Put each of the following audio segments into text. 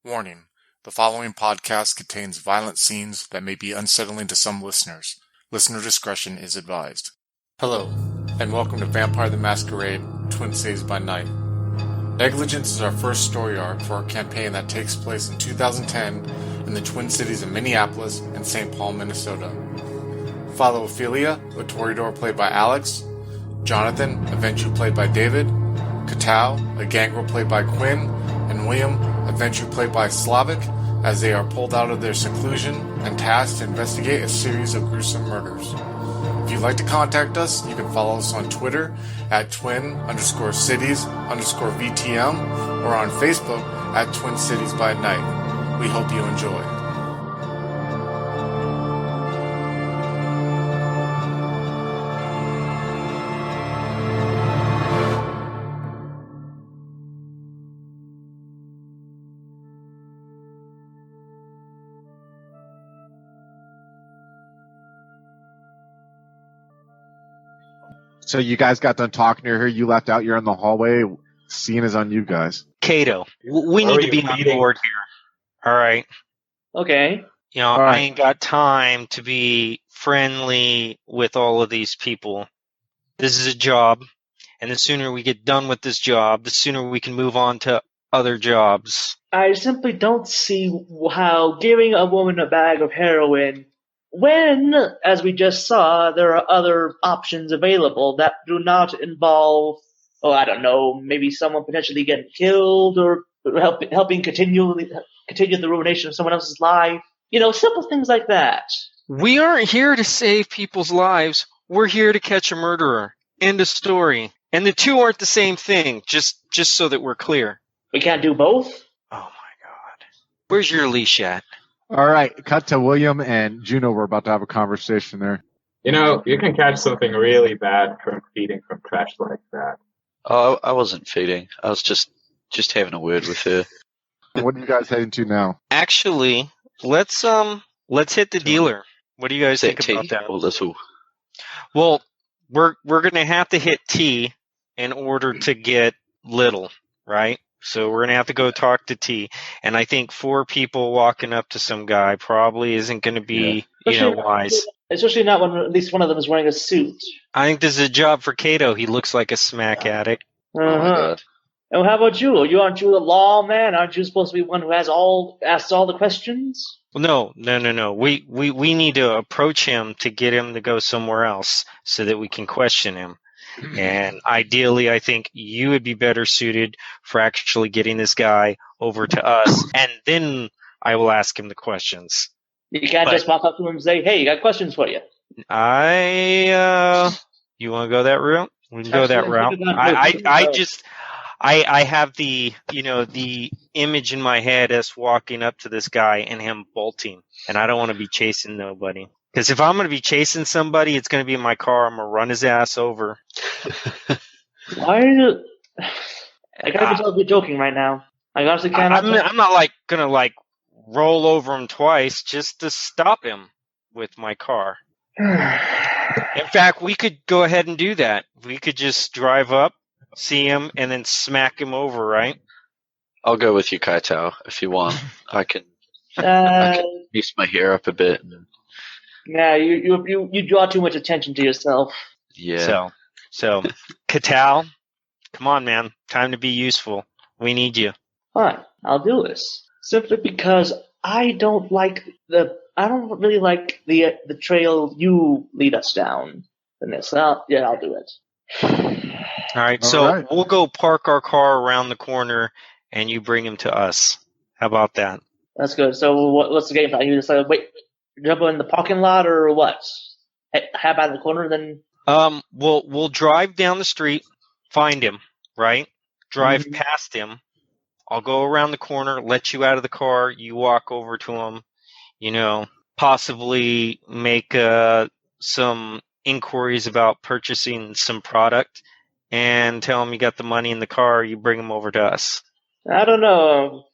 Warning: the following podcast contains violent scenes that may be unsettling to some listeners. Listener discretion is advised. Hello, and welcome to Vampire the Masquerade, Twin Cities by Night. Negligence is our first story arc for our campaign that takes place in 2010 in the Twin Cities of Minneapolis and St. Paul, Minnesota. Follow Ophelia, a Toreador played by Alex, Jonathan, a Ventrue played by David, Katao, a gangrel played by Quinn, and William, a Ventrue played by Slavic, as they are pulled out of their seclusion and tasked to investigate a series of gruesome murders. If you'd like to contact us, you can follow us on Twitter at twin_cities_VTM or on Facebook at Twin Cities by Night. We hope you enjoy. So you guys got done talking to her. You left out. You're in the hallway. Scene is on you guys. Cato, we need to be on board here. All right. Okay. You know, I ain't got time to be friendly with all of these people. This is a job, and the sooner we get done with this job, the sooner we can move on to other jobs. I simply don't see how giving a woman a bag of heroin, when, as we just saw, there are other options available that do not involve, I don't know, maybe someone potentially getting killed or helping continue the ruination of someone else's life. You know, simple things like that. We aren't here to save people's lives. We're here to catch a murderer. End of story. And the two aren't the same thing, just so that we're clear. We can't do both? Oh, my God. Where's your leash at? All right, cut to William and Juno. We're about to have a conversation there. You know, you can catch something really bad from feeding from trash like that. Oh, I wasn't feeding. I was just having a word with her. What are you guys heading to now? Actually, let's hit the dealer. What do you guys think about that? Or little? Well, we're gonna have to hit T in order to get little, right? So we're going to have to go talk to T. And I think 4 people walking up to some guy probably isn't going to be, wise. Especially not when at least one of them is wearing a suit. I think this is a job for Cato. He looks like a smack addict. Uh-huh. Oh, my God. And how about you? Aren't you the lawman? Aren't you supposed to be one who asks all the questions? Well, no. We need to approach him to get him to go somewhere else so that we can question him. And ideally, I think you would be better suited for actually getting this guy over to us, and then I will ask him the questions. You can't just walk up to him and say, "Hey, I got questions for you." You want to go that route? We can go that route. I have the image in my head as walking up to this guy and him bolting, and I don't want to be chasing nobody. Because if I'm going to be chasing somebody, it's going to be in my car. I'm going to run his ass over. Why are you... I can't tell if you're joking right now. I honestly can't... I'm not going to roll over him twice just to stop him with my car. In fact, we could go ahead and do that. We could just drive up, see him, and then smack him over, right? I'll go with you, Kaitao, if you want. I can grease my hair up a bit. Yeah, you draw too much attention to yourself. Yeah. So, Katao, come on, man. Time to be useful. We need you. Fine, I'll do this. Simply because I don't really like the trail you lead us down in this. I'll do it. All right, We'll go park our car around the corner, and you bring him to us. How about that? That's good. So what's the game plan? You just wait. Jump in the parking lot or what? Have out in the corner, then. We'll drive down the street, find him, right? Drive past him. I'll go around the corner, let you out of the car. You walk over to him. Possibly make some inquiries about purchasing some product, and tell him you got the money in the car. You bring him over to us. I don't know.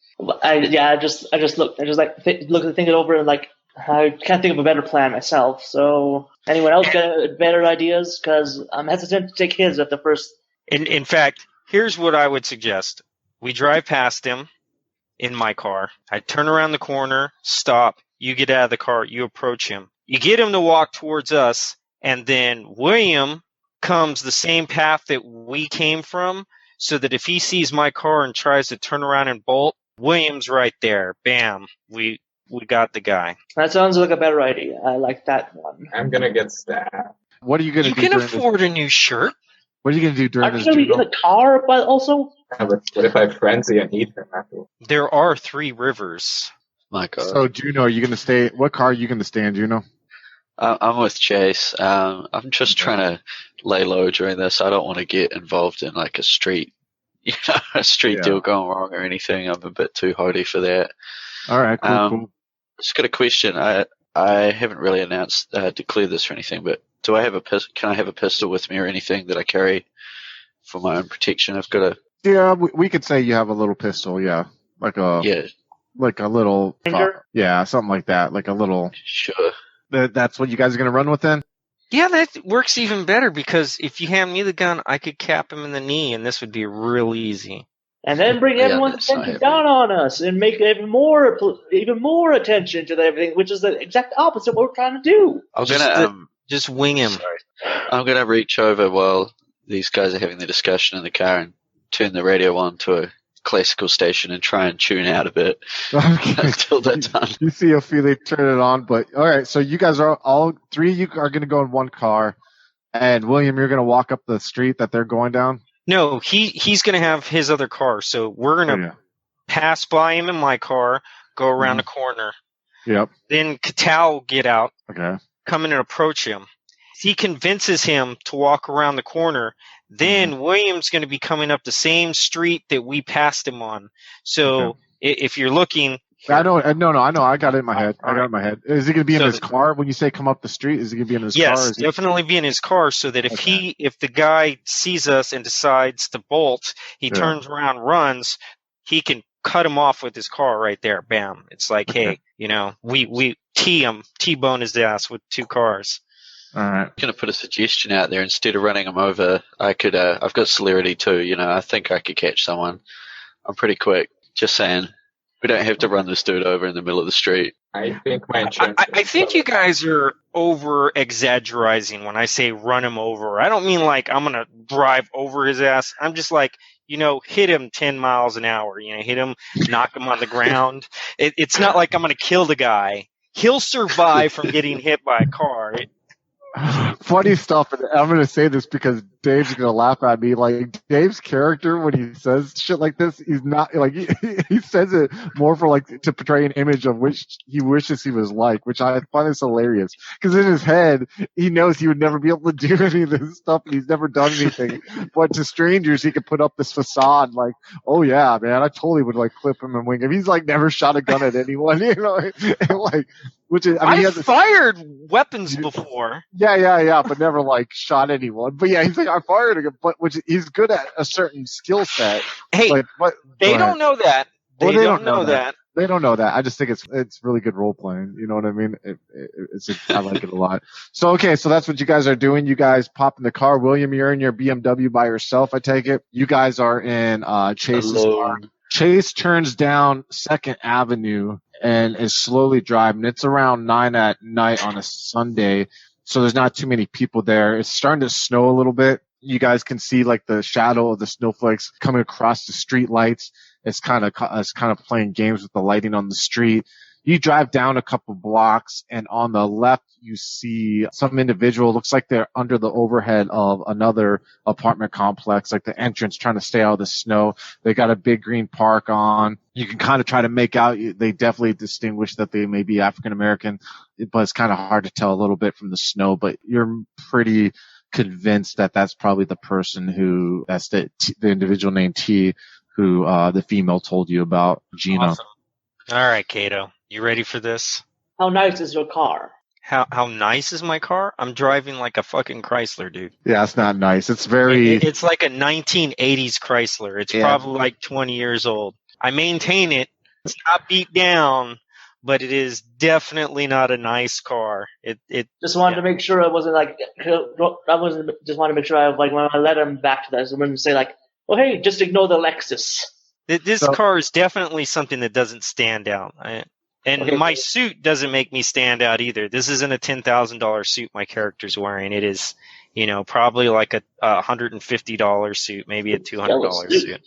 I just look. I just think it over and I can't think of a better plan myself. So, anyone else got better ideas? Because I'm hesitant to take his at the first. In fact, here's what I would suggest: we drive past him. in my car. I turn around the corner, stop. You get out of the car. You approach him. You get him to walk towards us, and then William comes the same path that we came from, so that if he sees my car and tries to turn around and bolt, William's right there. Bam. We got the guy. That sounds like a better idea. I like that one. I'm gonna get stabbed. What are you going to You do? can during afford a new shirt. What are you going to do during this? Actually, in Juno? the car, but also. Yeah, but what if I frenzy and eat him afterwards? There are 3 rivers. My God. So Juno, are you going to stay? What car are you going to stay in, Juno? I'm with Chase. I'm just trying to lay low during this. I don't want to get involved in like a street deal going wrong or anything. I'm a bit too hardy for that. All right, cool. Just got a question. I haven't really declared this or anything, but do I have a pistol? Can I have a pistol with me or anything that I carry for my own protection? I've got a. Yeah, we could say you have a little pistol. Yeah, like a little. Yeah, something like that. Like a little. Sure. That's what you guys are going to run with then? Yeah, that works even better because if you hand me the gun, I could cap him in the knee, and this would be real easy. And then bring everyone's attention down on us and make even more attention to everything, which is the exact opposite of what we're trying to do. I'm gonna just wing him. Sorry. I'm gonna reach over while these guys are having the discussion in the car and turn the radio on to a classical station and try and tune out a bit until they're done. You see Ophelia turn it on, but all right. So you guys are all 3 of you are going to go in one car, and William, you're going to walk up the street that they're going down. No, he's going to have his other car, so we're going to pass by him in my car, go around the corner. Yep. Then Katal will get out, come in and approach him. He convinces him to walk around the corner. Then William's going to be coming up the same street that we passed him on. So if you're looking... I know. I got it in my head. Is he going to be in his car when you say come up the street? Is he going to be in his car? Yes, definitely be in his car so that if the guy sees us and decides to bolt, he turns around, runs, he can cut him off with his car right there. Bam. It's like, hey, we T-bone his ass with 2 cars. All right. I'm going to put a suggestion out there. Instead of running him over, I could, I've got celerity too. I think I could catch someone. I'm pretty quick. Just saying. We don't have to run this dude over in the middle of the street. I think my insurance. I think you guys are over exaggerating when I say run him over. I don't mean like I'm gonna drive over his ass. I'm just like, hit him 10 miles an hour. Hit him, knock him on the ground. It's not like I'm gonna kill the guy. He'll survive from getting hit by a car. Funny stuff, and I'm going to say this because Dave's going to laugh at me. Like, Dave's character, when he says shit like this, he's not, like, he says it more for, like, to portray an image of which he wishes he was like, which I find is hilarious. Because in his head, he knows he would never be able to do any of this stuff, and he's never done anything. But to strangers, he could put up this facade, like, oh yeah, man, I totally would, like, clip him and wing him. He's, like, never shot a gun at anyone, and, like, which is, I mean, I've fired weapons before. Yeah, but never like shot anyone. But yeah, he's like, I fired him, but which he's good at a certain skill set. Hey, but they don't know that. They don't know that. They don't know that. I just think it's really good role playing. You know what I mean? I like it a lot. So that's what you guys are doing. You guys pop in the car. William, you're in your BMW by yourself, I take it. You guys are in Chase's car. Chase turns down 2nd Avenue and is slowly driving. It's around 9 at night on a Sunday, so there's not too many people there. It's starting to snow a little bit. You guys can see like the shadow of the snowflakes coming across the street lights. It's kind of playing games with the lighting on the street. You drive down a couple blocks, and on the left you see some individual. Looks like they're under the overhead of another apartment complex, like the entrance, trying to stay out of the snow. They got a big green park on. You can kind of try to make out. They definitely distinguish that they may be African American, but it's kind of hard to tell a little bit from the snow. But you're pretty convinced that that's probably the person that's the individual named T, who the female told you about, Gina. Awesome. All right, Kato. You ready for this? How nice is your car? How nice is my car? I'm driving like a fucking Chrysler, dude. Yeah, it's not nice. It's very... It's like a 1980s Chrysler. It's probably like 20 years old. I maintain it. It's not beat down, but it is definitely not a nice car. It just wanted to make sure it wasn't like... just wanted to make sure when I led him back to that, I wouldn't say like, oh, hey, just ignore the Lexus. This car is definitely something that doesn't stand out. And my suit doesn't make me stand out either. This isn't a $10,000 suit my character's wearing. It is, probably like a $150 suit, maybe a $200 suit.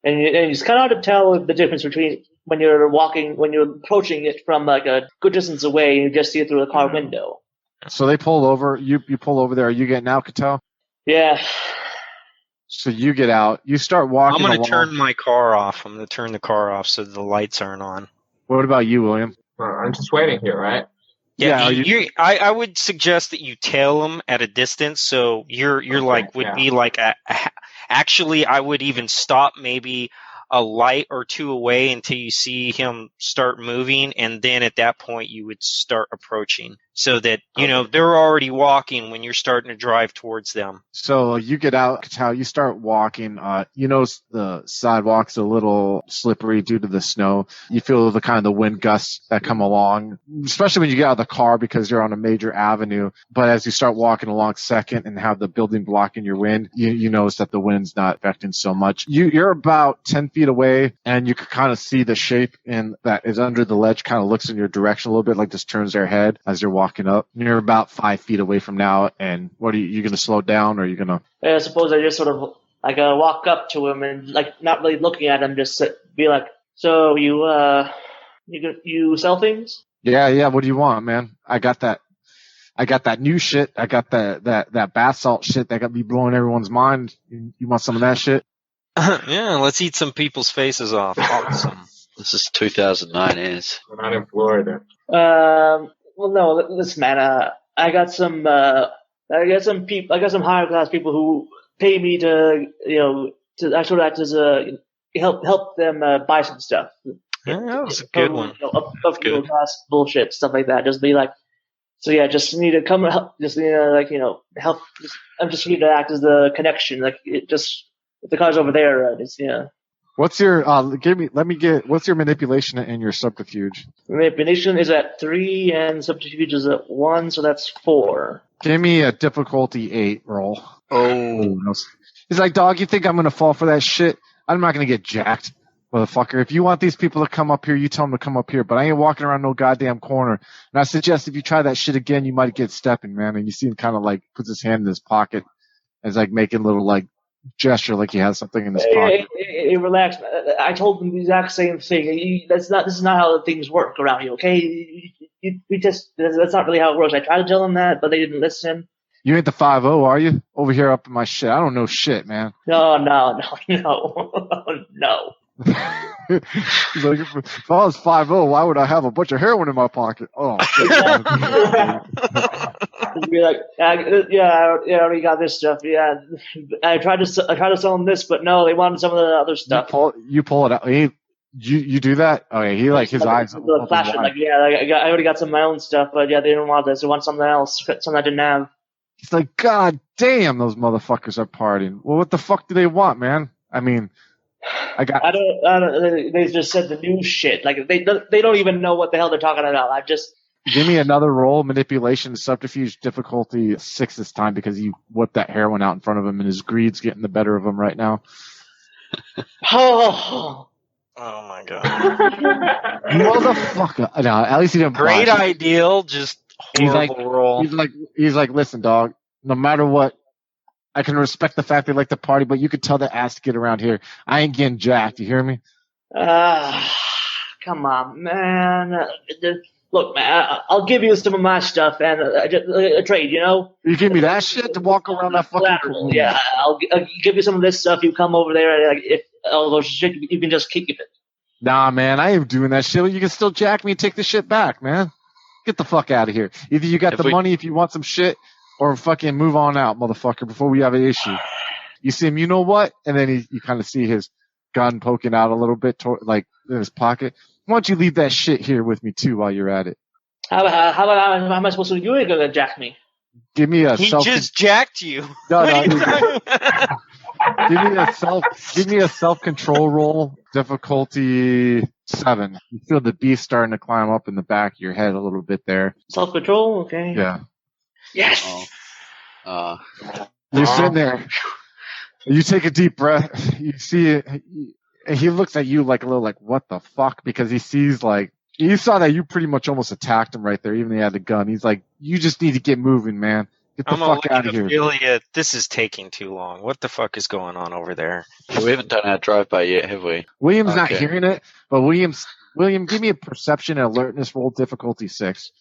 And it's kind of hard to tell the difference between when you're approaching it from like a good distance away and you just see it through the car window. So they pull over. You pull over there. Are you getting out, Cattell? Yeah. So you get out. You start walking. I'm going to turn my car off. I'm going to turn the car off so the lights aren't on. What about you, William? I'm just waiting here, right? Yeah, I would suggest that you tail them at a distance. So you're be like actually, I would even stop maybe a light or two away until you see him start moving, and then at that point you would start approaching, so that they're already walking when you're starting to drive towards them. So you get out, Cattell, you start walking. The sidewalk's a little slippery due to the snow. You feel the kind of the wind gusts that come along, especially when you get out of the car because you're on a major avenue. But as you start walking along Second and have the building blocking your wind, you notice that the wind's not affecting so much. You're about 10 feet away, and you can kind of see the shape that is under the ledge kind of looks in your direction a little bit, like just turns their head as you're walking up. You're about 5 feet away from now, and what are you going to slow down, or are you going to... I suppose I just sort of walk up to him and not really looking at him, just be like, "So you sell things?" Yeah. What do you want, man? I got that new shit. I got that bath salt shit that got me blowing everyone's mind. You want some of that shit? Yeah, let's eat some people's faces off. Awesome. This is 2009 is. We're not in Florida. Well, no, listen, man. I got some higher class people who pay me to actually act as help them buy some stuff. Yeah, that was a good one. Of middle class bullshit, stuff like that. Just be like, so yeah, just need to come help. Just help. I'm just need to act as the connection. If the car's over there, What's your what's your manipulation and your subterfuge? Manipulation is at 3 and subterfuge is at 1, so that's 4. Give me a difficulty 8 roll. Oh. He's like, dog, you think I'm going to fall for that shit? I'm not going to get jacked, motherfucker. If you want these people to come up here, you tell them to come up here. But I ain't walking around no goddamn corner. And I suggest if you try that shit again, you might get stepping, man. And you see him kind of puts his hand in his pocket and is making a little gesture like he has something in his pocket. Hey, relax. I told them the exact same thing. This is not how things work around here, okay? That's not really how it works. I tried to tell them that, but they didn't listen. You ain't the 5-0, are you? Over here up in my shit. I don't know shit, man. No. He's like, if I was 5-0, why would I have a bunch of heroin in my pocket? Oh, shit. Be like, I already got this stuff. Yeah, I tried to sell them this, but no, they wanted some of the other stuff. You pull it out. You do that? Oh yeah, he his eyes. Flash it, I already got some of my own stuff, but yeah, they didn't want this. They want something else, something I didn't have. He's like, God damn, those motherfuckers are partying. Well, what the fuck do they want, man? I mean, I don't. They just said the new shit. They don't even know what the hell they're talking about. Give me another roll, manipulation, subterfuge, difficulty 6 this time because you whipped that heroin out in front of him and his greed's getting the better of him right now. Oh my god. Motherfucker. No, at least he didn't. Great ideal, just horrible roll. He's like, listen, dog, no matter what, I can respect the fact they like to party, but you could tell their ass to get around here. I ain't getting jacked, you hear me? Come on, man. Look, man, I'll give you some of my stuff and a trade, You give me that shit to walk around that fucking cool. Yeah, I'll give you some of this stuff. You come over there, and if all those shit, you can just keep it. Nah, man, I ain't doing that shit. You can still jack me and take the shit back, man. Get the fuck out of here. Either you got the money if you want some shit, or fucking move on out, motherfucker, before we have an issue. You see him, you know what? And then you kind of see his gun poking out a little bit, in his pocket. Why don't you leave that shit here with me, too, while you're at it? How am I supposed to do? You ain't gonna jack me. Give me a He just jacked you. No, give me a self-control roll, difficulty 7. You feel the beast starting to climb up in the back of your head a little bit there. Self-control? Okay. Yeah. Yes! You're sitting there. You take a deep breath. You see it. he looks at you like a little like, what the fuck? Because he sees like, he saw that you pretty much almost attacked him right there, even though he had the gun. He's like, you just need to get moving, man. Get the I'm gonna fuck look out at of here. Ophelia. This is taking too long. What the fuck is going on over there? We haven't done our drive-by yet, have we? William's not Okay. hearing it, but William, give me a perception and alertness roll, difficulty 6.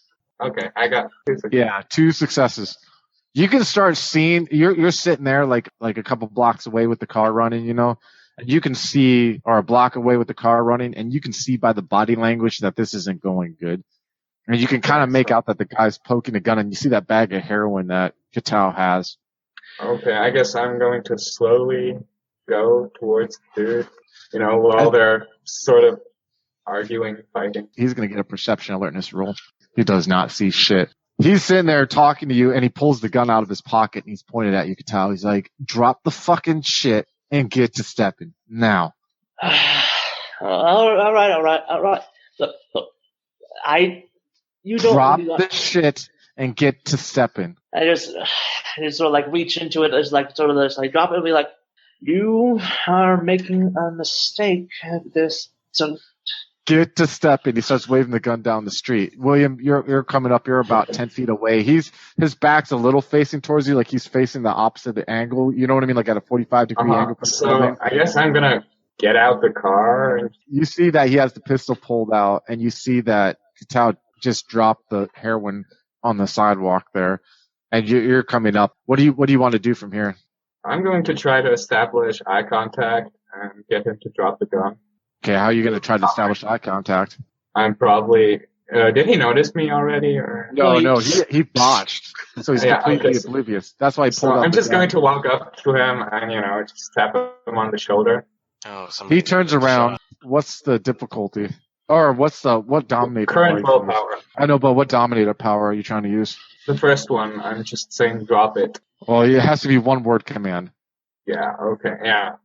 Okay, I got 2 successes. Yeah, 2 successes. You can start seeing, you're sitting there like a couple blocks away with the car running, you know, and you can see, or a block away with the car running, and you can see by the body language that this isn't going good. And you can kind of make out that the guy's poking a gun, and you see that bag of heroin that Kitao has. Okay, I guess I'm going to slowly go towards the dude, while they're sort of arguing, fighting. He's going to get a perception alertness roll. He does not see shit. He's sitting there talking to you, and he pulls the gun out of his pocket, and he's pointed at you, Kitao. He's like, drop the fucking shit and get to stepping now. All right. Look, you don't drop really the shit and get to stepping. I just sort of like reach into it, it's like sort of this, like drop it and be like, you are making a mistake. So get to stepping. He starts waving the gun down the street. William, you're coming up. You're about 10 feet away. His back's a little facing towards you, like he's facing the opposite angle. You know what I mean? Like at a 45-degree angle. So I guess I'm gonna get out the car. And you see that he has the pistol pulled out, and you see that Kitao just dropped the heroin on the sidewalk there, and you're coming up. What do you want to do from here? I'm going to try to establish eye contact and get him to drop the gun. Okay, how are you going to try to establish eye contact? I'm probably. Did he notice me already? Or No, he botched, so he's completely oblivious. That's why he pulled out. I'm just going to walk up to him and just tap him on the shoulder. Oh, he turns around. What's the difficulty? Or what dominator? Current willpower. I know, but what dominator power are you trying to use? The first one, I'm just saying drop it. Well, it has to be one word command. Yeah, okay, yeah.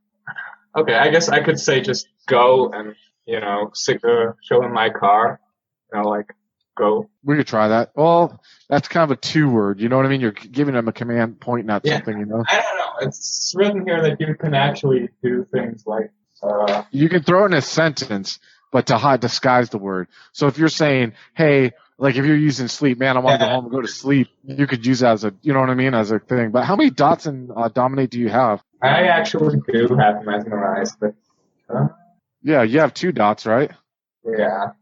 Okay, I guess I could say just go and, show him my car. Go. We could try that. Well, that's kind of a 2-word. You know what I mean? You're giving him a command pointing at something, I don't know. It's written here that you can actually do things like... You can throw in a sentence, but to disguise the word. So if you're saying, hey, like if you're using sleep, man, I want to go home and go to sleep, you could use that as a, you know what I mean, as a thing. But how many dots in Dominate do you have? I actually do have Mesmerized, but... Yeah, you have 2 dots, right? Yeah.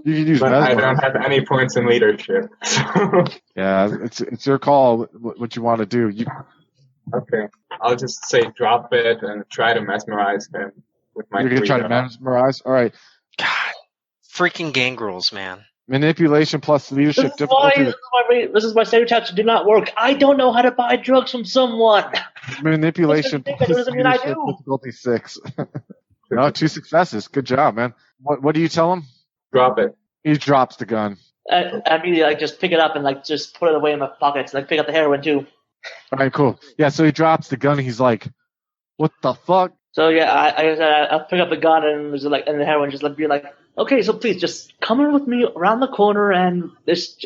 You can use but Mesmerize. I don't have any points in leadership. Yeah, it's your call what you want to do. Okay. I'll just say drop it and try to mesmerize him with my... You're going to try to mesmerize? All right. God, freaking gangrels, man. Manipulation plus leadership difficulty. This is why stereotypes do not work. I don't know how to buy drugs from someone. Manipulation plus leadership difficulty 6. No, 2 successes. Good job, man. What do you tell him? Drop it. He drops the gun. I immediately just pick it up and just put it away in my pockets. Pick up the heroin too. All right, cool. Yeah, so he drops the gun. And he's like, "What the fuck?" So yeah, I pick up the gun and there's and the heroin just be like, okay, so please just come in with me around the corner and this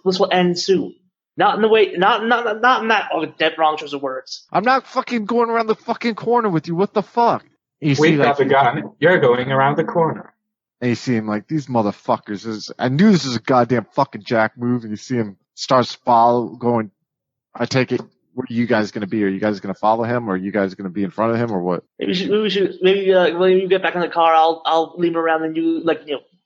will end soon. Not in the way, not in that dead wrong choice of words. I'm not fucking going around the fucking corner with you. What the fuck? We got the gun. You're going around the corner. And you see him like, these motherfuckers. I knew this was a goddamn fucking Jack move. And you see him starts going. I take it. Where are you guys going to be? Are you guys going to follow him, or are you guys going to be in front of him, or what? Maybe when you get back in the car, I'll leave him around and you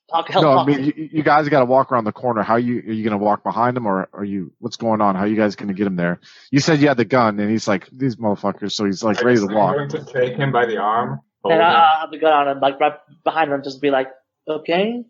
talk. No, I mean you guys got to walk around the corner. Are you going to walk behind him, or are you? What's going on? How are you guys going to get him there? You said you had the gun, and he's like, these motherfuckers. So he's like ready to walk. I'm going to take him by the arm. And I'll have the gun on him, right behind him, just be like, okay.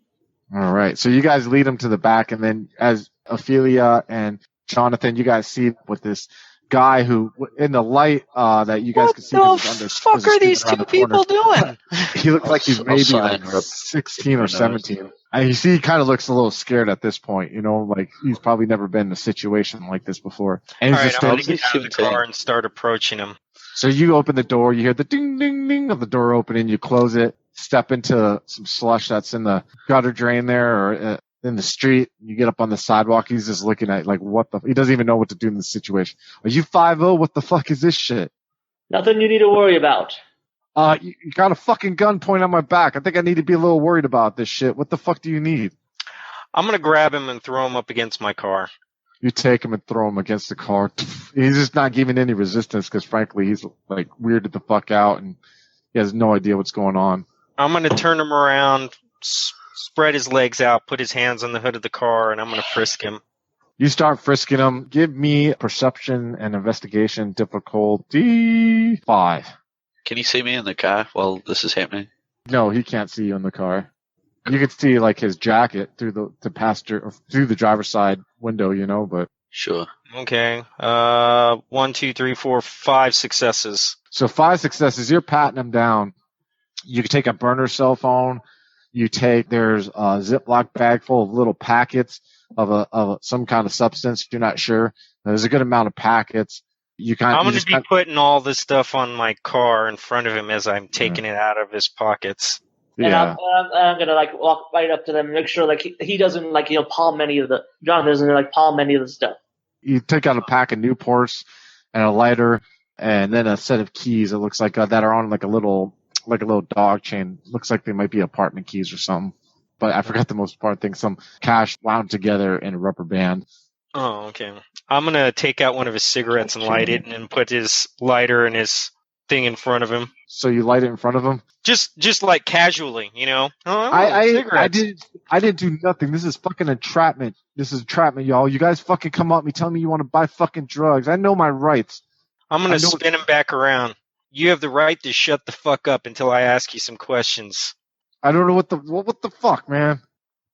All right. So you guys lead him to the back, and then as Ophelia and Jonathan, you guys see with this guy who, in the light that you guys can see, what the fuck are these 2 people doing? He looks like he's maybe 16 or 17. And you see, he kind of looks a little scared at this point. Like he's probably never been in a situation like this before. And all he's right, I'm going to get out of the car and start approaching him. So you open the door, you hear the ding, ding, ding of the door opening, you close it, step into some slush that's in the gutter drain there or in the street. You get up on the sidewalk, he's just looking at he doesn't even know what to do in this situation. Are you 5-0? What the fuck is this shit? Nothing you need to worry about. You got a fucking gun pointed on my back. I think I need to be a little worried about this shit. What the fuck do you need? I'm going to grab him and throw him up against my car. You take him and throw him against the car. He's just not giving any resistance because, frankly, he's like weirded the fuck out and he has no idea what's going on. I'm going to turn him around, spread his legs out, put his hands on the hood of the car, and I'm going to frisk him. You start frisking him. Give me perception and investigation difficulty 5. Can you see me in the car while this is happening? No, he can't see you in the car. You could see like his jacket through the driver's side window, you know, but Sure. Okay. 1, 2, 3, 4, 5 successes. so 5 successes. You're patting him down. You can take a burner cell phone. There's a Ziploc bag full of little packets of some kind of substance. You're not sure. There's a good amount of packets. I'm going to be putting all this stuff on my car in front of him as I'm taking it out of his pockets. And Yeah. I'm gonna like walk right up to them and make sure like he doesn't like palm any of the Jonathan doesn't like palm any of the stuff. You take out a pack of Newports and a lighter, and then a set of keys. It looks like that are on like a little dog chain. Looks like they might be apartment keys or something. But I forgot the most important thing. Some cash wound together in a rubber band. Oh, okay. I'm going to take out one of his cigarettes and light it and then put his lighter and his thing in front of him. So you light it in front of him. Just like casually, you know. I didn't do nothing. This is fucking entrapment. This is entrapment, y'all. You guys fucking come up me, tell me you want to buy fucking drugs. I know my rights. I'm going to spin him back around. You have the right to shut the fuck up until I ask you some questions. I don't know what the fuck, man.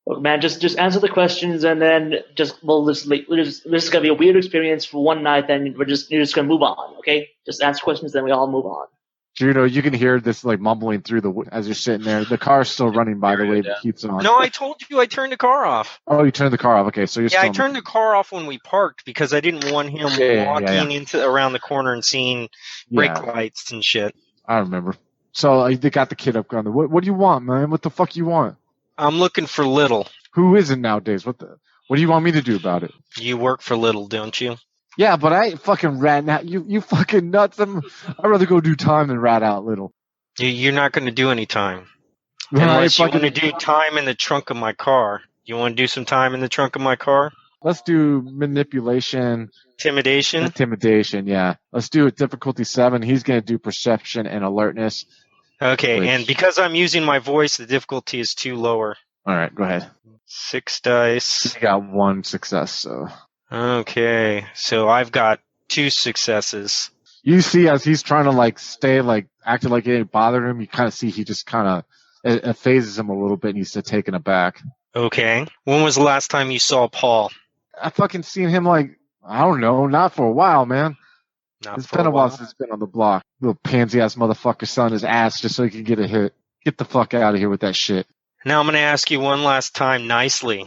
Look, man, just answer the questions and then this is gonna be a weird experience for one night. Then you're just gonna move on, okay? Just answer questions, then we all move on. You can hear this like mumbling through as you're sitting there. The car's still running, by the way. The heat's on. No, I told you I turned the car off. Oh, you turned the car off. Okay, so you're still. I turned the car off when we parked because I didn't want him walking into around the corner and seeing brake lights and shit. I remember. So they got the kid up on the. What do you want, man? What the fuck you want? I'm looking for Little. Who isn't nowadays? What do you want me to do about it? You work for Little, don't you? Yeah, but I ain't fucking ratting out. You fucking nuts. I'd rather go do time than rat out Little. You're not going to do any time. Unless you want to do time in the trunk of my car. You want to do some time in the trunk of my car? Let's do manipulation. Intimidation, yeah. Let's do it difficulty 7. He's going to do perception and alertness. Okay, and because I'm using my voice, the difficulty is 2 lower. All right, go ahead. 6 dice. You got 1 success, so. Okay, so I've got 2 successes. You see as he's trying to like stay like acting like it didn't bother him, you kind of see he just kind of it phases him a little bit and he's taken aback. Okay. When was the last time you saw Paul? I fucking seen him like, I don't know, not for a while, man. It's been a while since he's been on the block. Little pansy-ass motherfucker selling his ass just so he can get a hit. Get the fuck out of here with that shit. Now I'm going to ask you one last time nicely.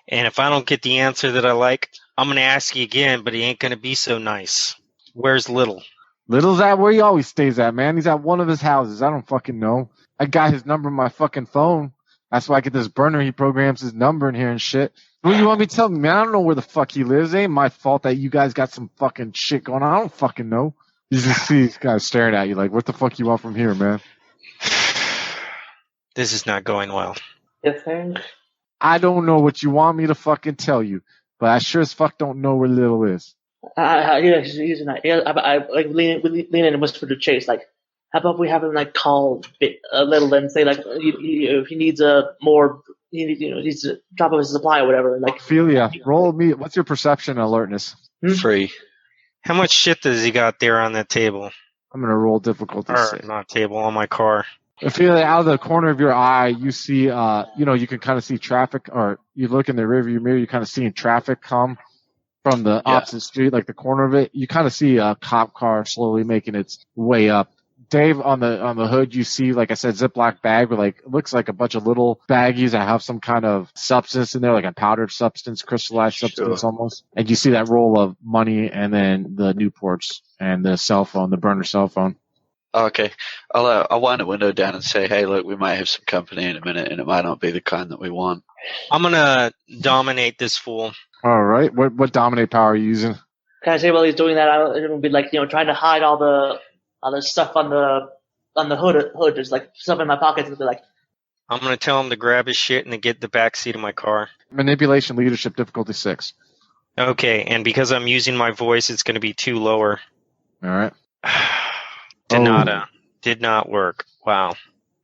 And if I don't get the answer that I like, I'm going to ask you again, but he ain't going to be so nice. Where's Little? Little's at where he always stays at, man. He's at one of his houses. I don't fucking know. I got his number on my fucking phone. That's why I get this burner. He programs his number in here and shit. What do you want me to tell me, man? I don't know where the fuck he lives. It ain't my fault that you guys got some fucking shit going on. I don't fucking know. You just see these guys staring at you like, what the fuck you want from here, man? This is not going well. You think? I don't know what you want me to fucking tell you, but I sure as fuck don't know where Little is. Yeah, he's not. Yeah, I like lean in and whisper to Chase, like, how about we have him like call Little and say like if he needs needs to drop off his supply or whatever. Like, Ophelia, roll me. What's your perception and alertness? 3. How much shit does he got there on that table? I'm gonna roll difficulty. Or not table, on my car. Ophelia, out of the corner of your eye, you see, you can kind of see traffic, or you look in the rearview mirror, you kind of seeing traffic come from the opposite street, like the corner of it. You kind of see a cop car slowly making its way up. Dave, on the hood, you see, like I said, Ziploc bag with like, it looks like a bunch of little baggies that have some kind of substance in there, like a powdered substance, crystallized substance almost. And you see that roll of money and then the Newports and the cell phone, the burner cell phone. Okay. I'll wind the window down and say, hey, look, we might have some company in a minute, and it might not be the kind that we want. I'm going to dominate this fool. All right. What dominate power are you using? Can I say while he's doing that, it'll be like, trying to hide all the stuff on on the hood. There's like stuff in my pockets, and they're like, I'm going to tell him to grab his shit and to get the back seat of my car. Manipulation leadership difficulty 6. Okay, and because I'm using my voice, it's going to be 2 lower. All right. Did not work. Wow.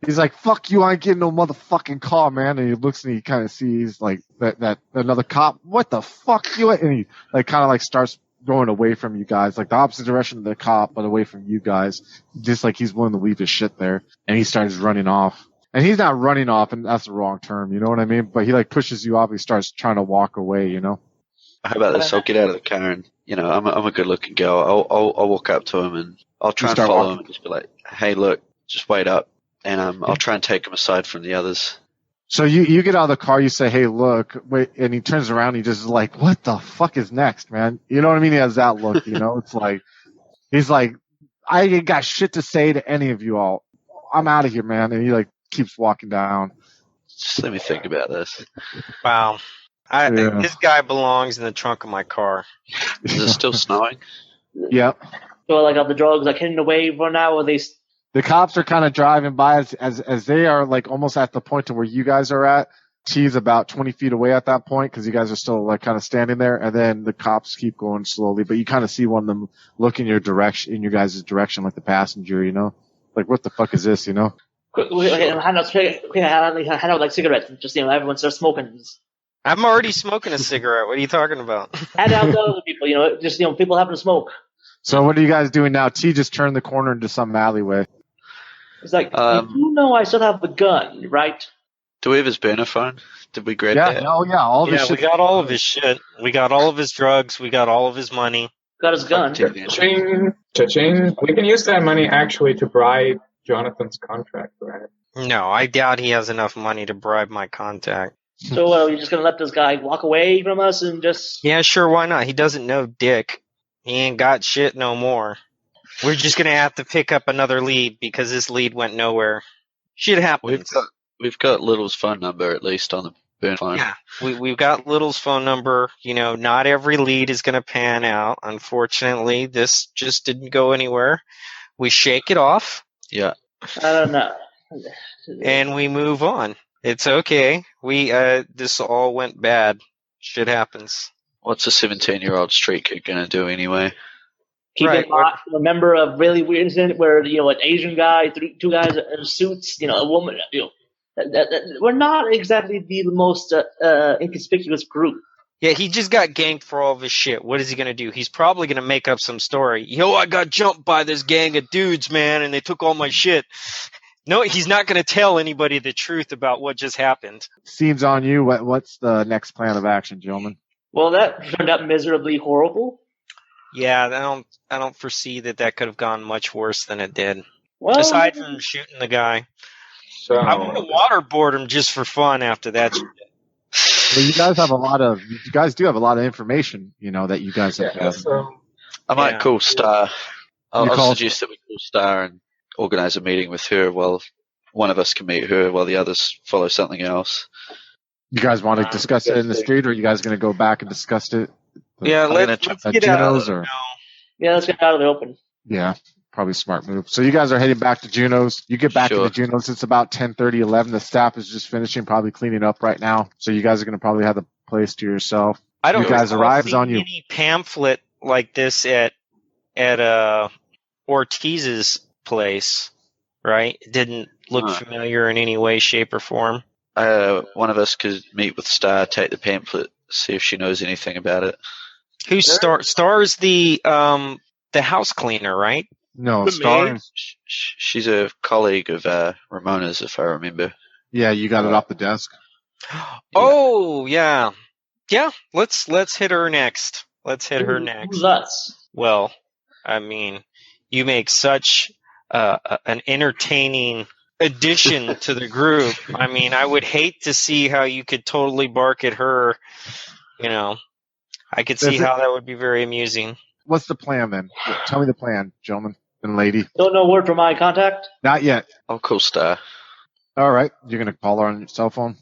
He's like, fuck you, I ain't getting no motherfucking car, man. And he looks and he kind of sees like that another cop. What the fuck you? And he like kind of like starts going away from you guys, like the opposite direction of the cop, but away from you guys. Just like he's willing to leave his shit there. And he starts running off. And he's not running off, and that's the wrong term, you know what I mean? But he like pushes you off. He starts trying to walk away, you know? How about this? I'll get out of the car and, I'm a good looking girl. I'll walk up to him and I'll try and follow him and just be like, hey, look, just wait up. And I'll try and take him aside from the others. So you get out of the car, you say, hey, look, wait, and he turns around, he just is like, what the fuck is next, man? You know what I mean? He has that look, you know? It's like, he's like, I ain't got shit to say to any of you all. I'm out of here, man. And he like keeps walking down. Just let me think about this. Wow. This guy belongs in the trunk of my car. Is it still snowing? Yep. so like are the drugs like hidden away for now, or they? The cops are kind of driving by as they are like almost at the point to where you guys are at. T's about 20 feet away at that point because you guys are still like kind of standing there, and then the cops keep going slowly, but you kind of see one of them look in your guys' direction, like the passenger, you know, like what the fuck is this, you know? Quick, hand out like cigarettes. Just everyone starts smoking. I'm already smoking a cigarette. What are you talking about? Hand out to other people. Just people having to smoke. So what are you guys doing now? T just turned the corner into some alleyway. It's like you know I still have the gun, right? Do we have his burner phone? Did we grab that? Oh yeah, all of his shit. We got all of his shit. We got all of his drugs. We got all of his money. Got his gun. Cha-ching, cha-ching. We can use that money actually to bribe Jonathan's contract, right? No, I doubt he has enough money to bribe my contact. So you're just gonna let this guy walk away from us and just? Yeah, sure. Why not? He doesn't know dick. He ain't got shit no more. We're just gonna have to pick up another lead because this lead went nowhere. Shit happens. We've got Little's phone number at least on the burner phone. Yeah, we've got Little's phone number. Not every lead is gonna pan out. Unfortunately, this just didn't go anywhere. We shake it off. Yeah. I don't know. And we move on. It's okay. This all went bad. Shit happens. What's a 17-year-old street kid gonna do anyway? Keep in mind, remember a really weird incident where an Asian guy, two guys in suits, a woman. We're not exactly the most inconspicuous group. Yeah, he just got ganked for all of his shit. What is he gonna do? He's probably gonna make up some story. Yo, I got jumped by this gang of dudes, man, and they took all my shit. No, he's not gonna tell anybody the truth about what just happened. Scene's on you. What's the next plan of action, gentlemen? Well, that turned out miserably horrible. Yeah, I don't foresee that could have gone much worse than it did. Well, aside from shooting the guy. So I want to waterboard him just for fun after that shit. Well, you guys do have a lot of information, that you guys have. so I might call Star. I'll suggest that we call Star and organize a meeting with her while one of us can meet her while the others follow something else. You guys want to discuss it in the street, or are you guys going to go back and discuss it? Yeah, let's get out of the Yeah, let's get out of the open. Yeah, probably a smart move. So you guys are heading back to Juno's. You get back into Juno's. It's about 10:30, 11. The staff is just finishing, probably cleaning up right now. So you guys are going to probably have the place to yourself. I don't you guys arrive. It's on you. Any pamphlet like this at Ortiz's place, right? It didn't look familiar in any way, shape, or form. One of us could meet with Star, take the pamphlet, see if she knows anything about it. Who's Star? Star's the house cleaner, right? No, the Star. She's a colleague of Ramona's, if I remember. Yeah, you got it off the desk. Oh yeah. Let's hit her next. Let's hit her next. Who's us? Well, I mean, you make such an entertaining addition to the group. I mean, I would hate to see how you could totally bark at her. I could see how that would be very amusing. What's the plan then? Tell me the plan, gentlemen and lady. Don't know word from my contact? Not yet. I'll call Star. All right. You're going to call her on your cell phone?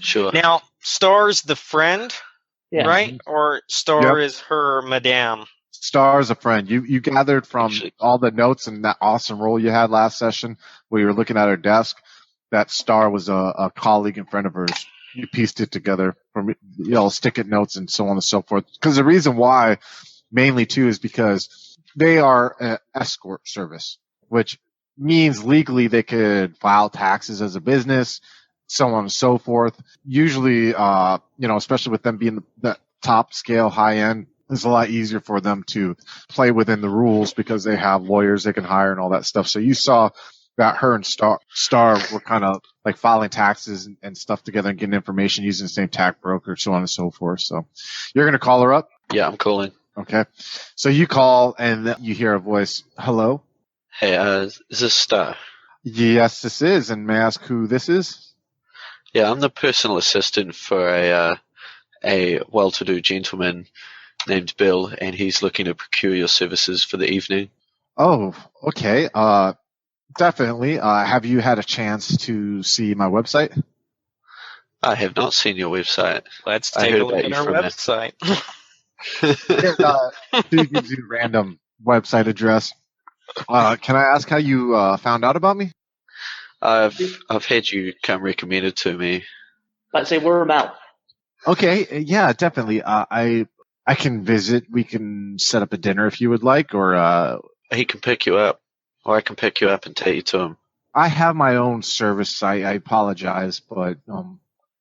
Sure. Now, Star's the friend, Yeah. right? Or Star is her madame? Star is a friend. You gathered from Actually, all the notes and that awesome role you had last session where you were looking at her desk. That Star was a colleague and friend of hers. You pieced it together from stick-it notes and so on and so forth. Because the reason why, mainly too, is because they are an escort service, which means legally they could file taxes as a business, so on and so forth. Usually, especially with them being the top scale, high end, it's a lot easier for them to play within the rules because they have lawyers they can hire and all that stuff. So you saw that her and Star were kind of like filing taxes and stuff together and getting information using the same tax broker, so on and so forth. So you're going to call her up? yeah, I'm calling. Okay. So you call and you hear a voice. Hello? Hey, is this Star? Yes, this is. And may I ask who this is? Yeah, I'm the personal assistant for a well-to-do gentleman named Bill, and he's looking to procure your services for the evening. Oh, okay. Definitely. Have you had a chance to see my website? I have not seen your website. Let's I take heard a look about at you our from it. website. She gives you a random website address. Can I ask how you found out about me? I've had you come recommended to me. Let's say word of mouth. Okay, yeah, definitely. I can visit. We can set up a dinner if you would like, or He can pick you up, or I can pick you up and take you to him. I have my own service. I apologize, but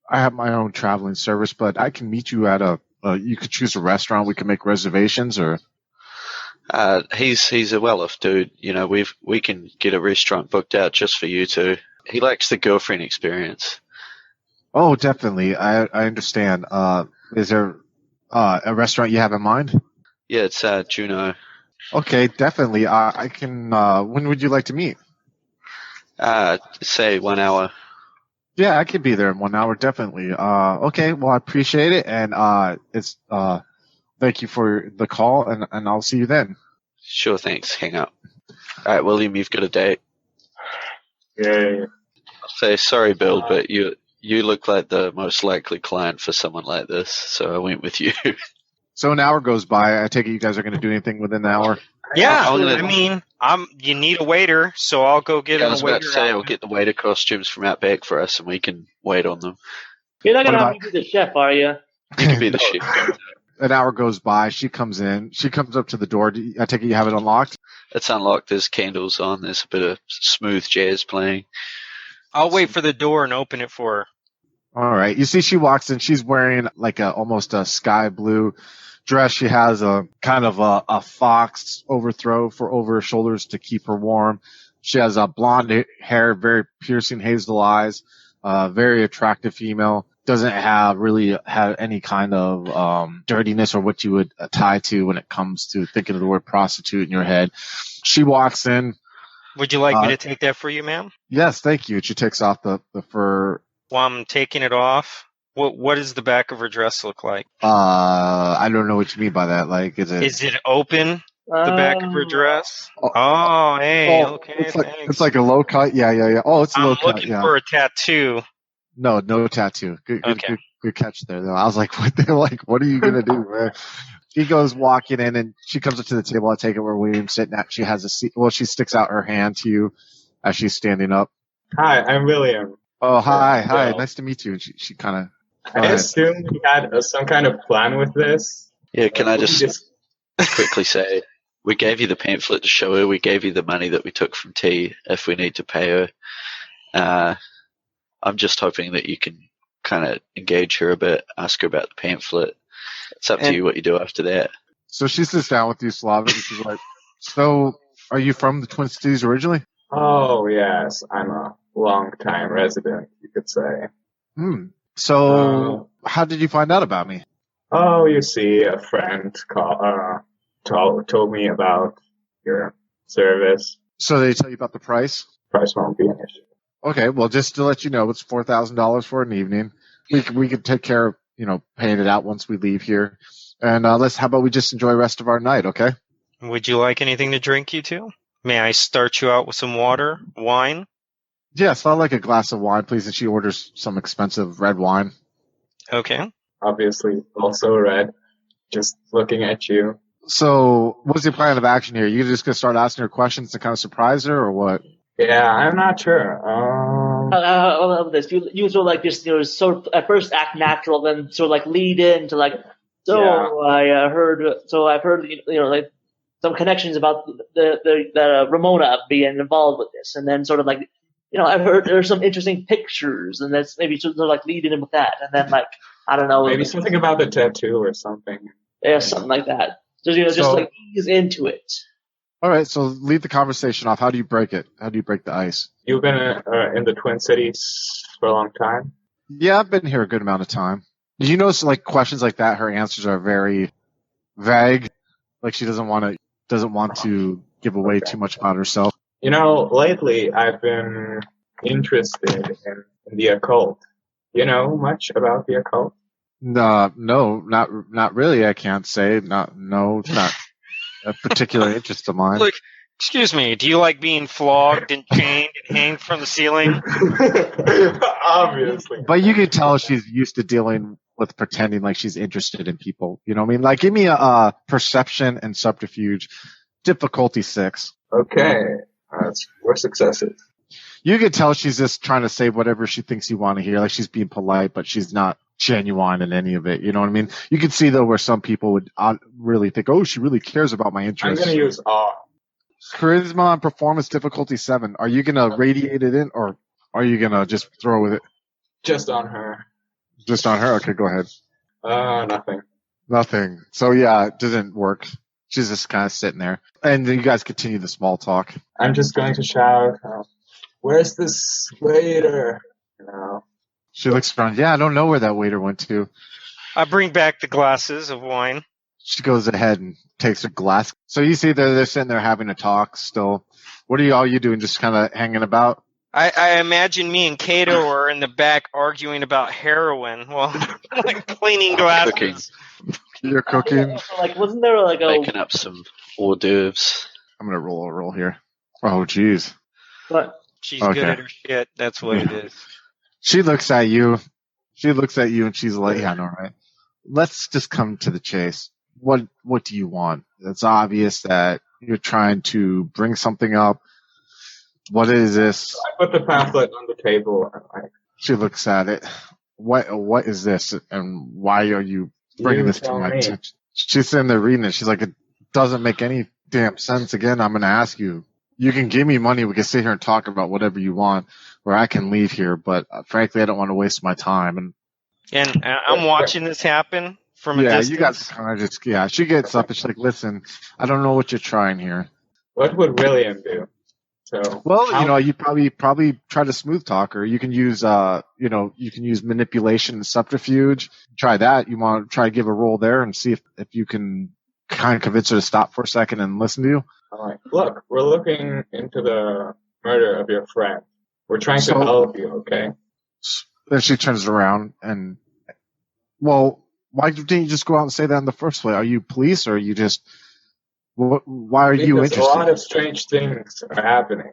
I have my own traveling service. But I can meet you at you could choose a restaurant. We can make reservations, or He's a well-off dude. We can get a restaurant booked out just for you two. He likes the girlfriend experience. oh, definitely. I understand. Is there a restaurant you have in mind? Yeah, it's Juno. Okay, definitely. I can. When would you like to meet? Say 1 hour. Yeah, I could be there in 1 hour, definitely. Okay, well, I appreciate it, and thank you for the call, and I'll see you then. Sure, thanks. Hang up. All right, William, you've got a date. Yeah. I'll say sorry, Bill, but you look like the most likely client for someone like this, so I went with you. So an hour goes by. I take it you guys are going to do anything within an hour? Yeah, I'm gonna- I mean, you need a waiter, so I'll go get I him was a about waiter. to say I'll get the waiter costumes from Outback for us, and we can wait on them. You're not gonna What have me be the chef, are you? You can be the chef. An hour goes by. She comes in. She comes up to the door. I take it you have it unlocked? It's unlocked. There's candles on. There's a bit of smooth jazz playing. I'll wait for the door and open it for her. All right. You see she walks in. She's wearing like almost a sky blue dress. She has a kind of a fox overthrow over her shoulders to keep her warm. She has blonde hair, very piercing hazel eyes, very attractive female. Doesn't really have any kind of dirtiness or what you would tie to when it comes to thinking of the word prostitute in your head. She walks in. Would you like me to take that for you, ma'am? Yes, thank you. She takes off the fur. While I'm taking it off, what does the back of her dress look like? I don't know what you mean by that. Like, is it open? The back of her dress? Oh, hey, okay, thanks. It's like a low cut. Yeah. Oh, it's a low I'm cut. looking Yeah. for a tattoo. No tattoo. Okay. Good catch there. Though I was like, what are you gonna do, man? She goes walking in, and she comes up to the table. I take it where William's sitting at. She has a seat. Well, she sticks out her hand to you as she's standing up. Hi, I'm William. Oh, hi. Well, Nice to meet you. And she kind of. I assume we had some kind of plan with this. Yeah, can I We just quickly say, we gave you the pamphlet to show her. We gave you the money that we took from T if we need to pay her. I'm just hoping that you can kind of engage her a bit, ask her about the pamphlet. It's up to you what you do after that. So she sits down with you, Slavic, and she's like, "So, are you from the Twin Cities originally?" Oh, yes. I'm a long-time resident, you could say. So, how did you find out about me? Oh, you see, a friend told me about your service. So they tell you about the price? Price won't be an issue. Okay, well, just to let you know, it's $4,000 for an evening. We could take care of, paying it out once we leave here. And how about we just enjoy the rest of our night, okay? Would you like anything to drink, you two? May I start you out with some water, wine? Yes, I'd like a glass of wine, please. And she orders some expensive red wine. Okay. Obviously, also red. Just looking at you. So, what's your plan of action here? You just gonna start asking her questions to kind of surprise her, or what? Yeah, I'm not sure. How about this? You sort of like just sort of at first act natural, then sort of like lead into like. So I've heard like some connections about the Ramona being involved with this, and then sort of like I've heard there's some interesting pictures, and that's maybe sort of like leading in with that, and then like I don't know, maybe something about the tattoo or something. yeah, something like that. Just So- like ease into it. All right, so lead the conversation off. How do you break it? How do you break the ice? You've been in the Twin Cities for a long time. Yeah, I've been here a good amount of time. Did you notice, like, questions like that, her answers are very vague? Like, she doesn't want to give away too much about herself. Lately I've been interested in the occult. You know much about the occult? No, not really. I can't say. It's not a particular interest of mine. Look, excuse me, do you like being flogged and chained and hanged from the ceiling? Obviously. But you can tell she's used to dealing with pretending like she's interested in people. You know what I mean? Like, give me a perception and subterfuge, difficulty 6. Okay. That's 4 successes. You can tell she's just trying to say whatever she thinks you want to hear. Like, she's being polite, but she's not genuine in any of it. You know what I mean? You can see, though, where some people would really think, oh, she really cares about my I'm interests. going to use awe. Charisma and performance difficulty 7. Are you going to radiate it in, or are you going to just throw with it? Just on her. Just on her? Okay, go ahead. Nothing. Nothing. So, yeah, it didn't work. She's just kind of sitting there. And then you guys continue the small talk. I'm just going to shout, where's this waiter? She looks around. Yeah, I don't know where that waiter went to. I bring back the glasses of wine. She goes ahead and takes her glass. So you see they're sitting there having a talk still. What are all you doing? Just kind of hanging about? I imagine me and Kato are in the back arguing about heroin while like cleaning glasses. Cooking. You're cooking. Like, wasn't there like Making up some hors d'oeuvres. I'm going to roll a roll here. Oh, jeez. What? She's Okay. good at her shit. That's what it is. She looks at you. And she's like, yeah, I know, right? Let's just come to the chase. What do you want? It's obvious that you're trying to bring something up. What is this? I put the pamphlet on the table. She looks at it. What is this? And why are you bringing this to my attention? She's sitting there reading it. She's like, it doesn't make any damn sense. Again, I'm going to ask you. You can give me money. We can sit here and talk about whatever you want, or I can leave here. But frankly, I don't want to waste my time. And I'm watching this happen from a distance. You guys kind of just, she gets up and she's like, listen, I don't know what you're trying here. What would William do? So, well, you probably try to smooth talk her. You can use, you can use manipulation and subterfuge. Try that. You want to try to give a roll there and see if you can kind of convince her to stop for a second and listen to you. All right. Look, we're looking into the murder of your friend. We're trying to help you, okay? Then she turns around and, well, why didn't you just go out and say that in the first place? Are you police or are you just, why are you interested? A lot of strange things are happening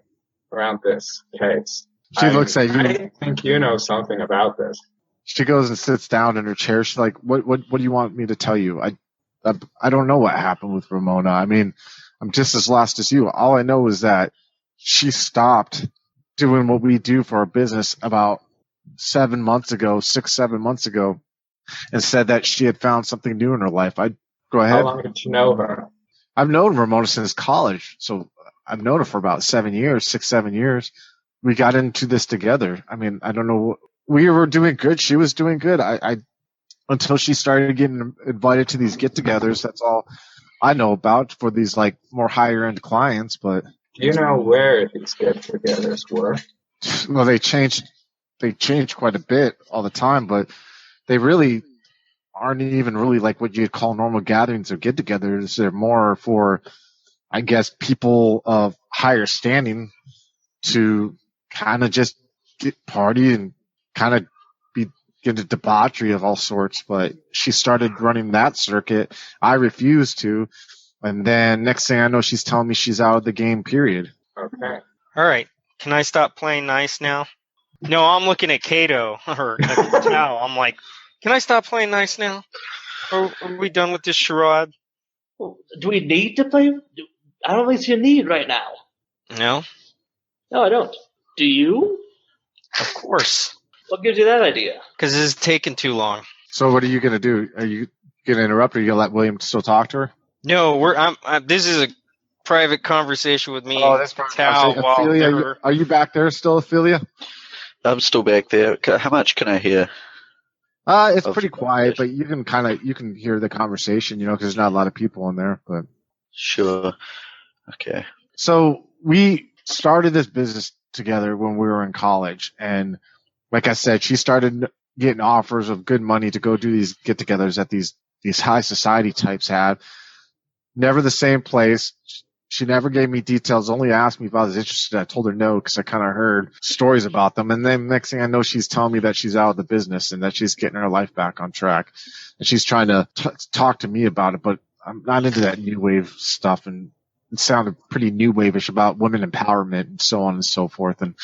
around this case. She looks at you. I think you know something about this. She goes and sits down in her chair. She's like, what do you want me to tell you? I don't know what happened with Ramona. I mean, I'm just as lost as you. All I know is that she stopped doing what we do for our business about 6-7 months ago, and said that she had found something new in her life. I'd go ahead. How long did you know her? I've known Ramona since college, so I've known her for about 7 years. We got into this together. I mean, I don't know. We were doing good. She was doing good. I until she started getting invited to these get-togethers. That's all I know about for these like more higher-end clients. But do you know where these get-togethers were? Well, they changed quite a bit all the time, but they really aren't even really like what you'd call normal gatherings or get-togethers. They're more for, I guess, people of higher standing to kind of just get party and kind of get a debauchery of all sorts. But she started running that circuit. I refused to. And then next thing I know, she's telling me she's out of the game, period. Okay. All right. Can I stop playing nice now? No, I'm looking at Kato or Tao. I'm like, can I stop playing nice now? Are we done with this charade? Do we need to play? I don't think it's your need right now. No, No, I don't. Do you? of course, What gives you that idea? because this is taking too long. So what are you gonna do? Are you gonna interrupt, or are you gonna let William still talk to her? No, this is a private conversation with me. Oh, that's Tal, Ophelia, are you back there still, Ophelia? I'm still back there. How much can I hear? It's Of pretty the quiet, but conversation. you can hear the conversation, because there's not a lot of people in there. But Sure. Okay. so we started this business together when we were in college, and like I said, she started getting offers of good money to go do these get-togethers that these high society types had. Never the same place. She never gave me details, only asked me if I was interested. I told her no because I kind of heard stories about them. And then next thing I know, she's telling me that she's out of the business and that she's getting her life back on track. And she's trying to talk to me about it, but I'm not into that new wave stuff. And it sounded pretty new wave-ish about women empowerment and so on and so forth. And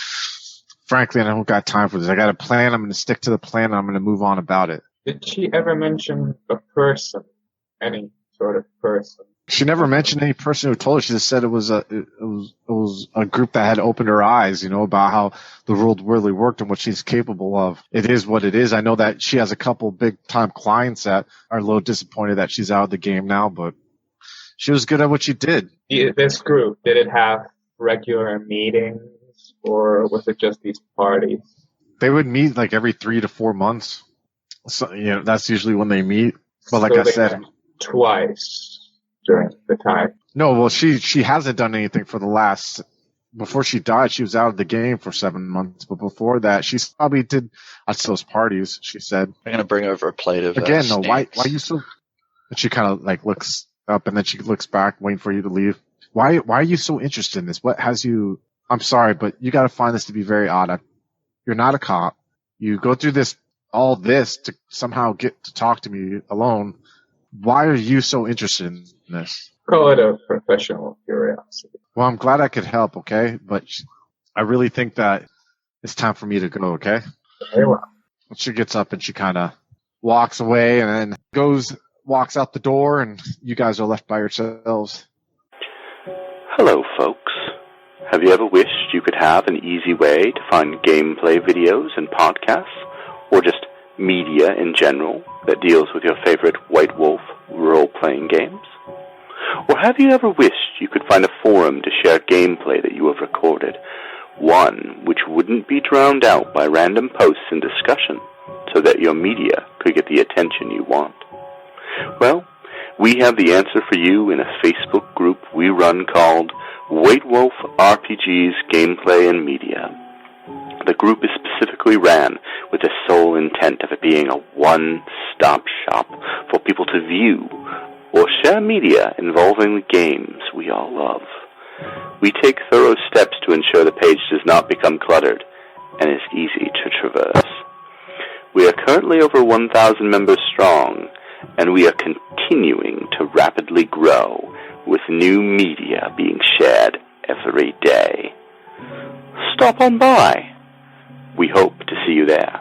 frankly, I don't got time for this. I got a plan. I'm going to stick to the plan. And I'm going to move on about it. Did she ever mention a person? Any sort of person? She never mentioned any person who told her. She just said it was a group that had opened her eyes, about how the world really worked and what she's capable of. It is what it is. I know that she has a couple big time clients that are a little disappointed that she's out of the game now, but she was good at what she did. This group, did it have regular meetings, or was it just these parties? They would meet like every 3 to 4 months. So, that's usually when they meet. But like So I they said, met twice during the time. no, well, she hasn't done anything for the last. Before she died, she was out of the game for 7 months. But before that, she probably did at those parties. She said, I'm gonna bring over a plate of "Again, no, why snacks. you so?" And she kind of like looks up and then she looks back, waiting for you to leave. Why are you so interested in this? What has you? I'm sorry, but you got to find this to be very odd. You're not a cop. You go through all this to somehow get to talk to me alone. Why are you so interested in this? Call it a professional curiosity. Well, I'm glad I could help, okay? But I really think that it's time for me to go, okay? Very well. She gets up and she kind of walks away and then walks out the door, and you guys are left by yourselves. Hello, folks. Have you ever wished you could have an easy way to find gameplay videos and podcasts, or just media in general that deals with your favorite White Wolf role-playing games? Or have you ever wished you could find a forum to share gameplay that you have recorded, one which wouldn't be drowned out by random posts and discussion, so that your media could get the attention you want? Well, we have the answer for you in a Facebook group we run called White Wolf RPGs Gameplay and Media. The group is specifically ran with the sole intent of it being a one-stop shop for people to view or share media involving the games we all love. We take thorough steps to ensure the page does not become cluttered and is easy to traverse. We are currently over 1,000 members strong, and we are continuing to rapidly grow with new media being shared every day. Stop on by. We hope to see you there.